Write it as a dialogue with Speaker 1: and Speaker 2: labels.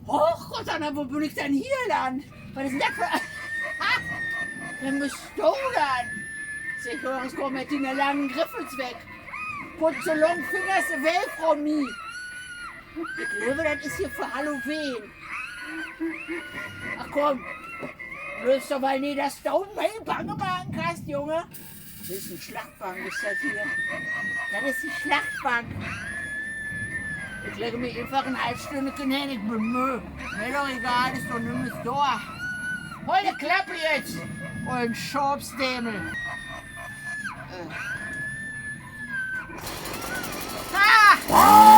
Speaker 1: Hochgott, wo bin ich denn hier land? Was ist denn das für... Dann bist du dann. Ich höre, es kommt mit den langen Griffels weg. Put so long fingers away from me. Ich glaube, das ist hier für Halloween. Ach komm, löst doch mal nicht, dass du unten mal bange machen kannst, Junge. Das ist eine Schlachtbank, ist das hier. Das ist die Schlachtbank. Ich lege mir einfach eine halbstündige hin, ich bin Mühe. Mir doch egal, ist doch nur das Tor. Hol die Klappe jetzt und Schobsdämel. Ah!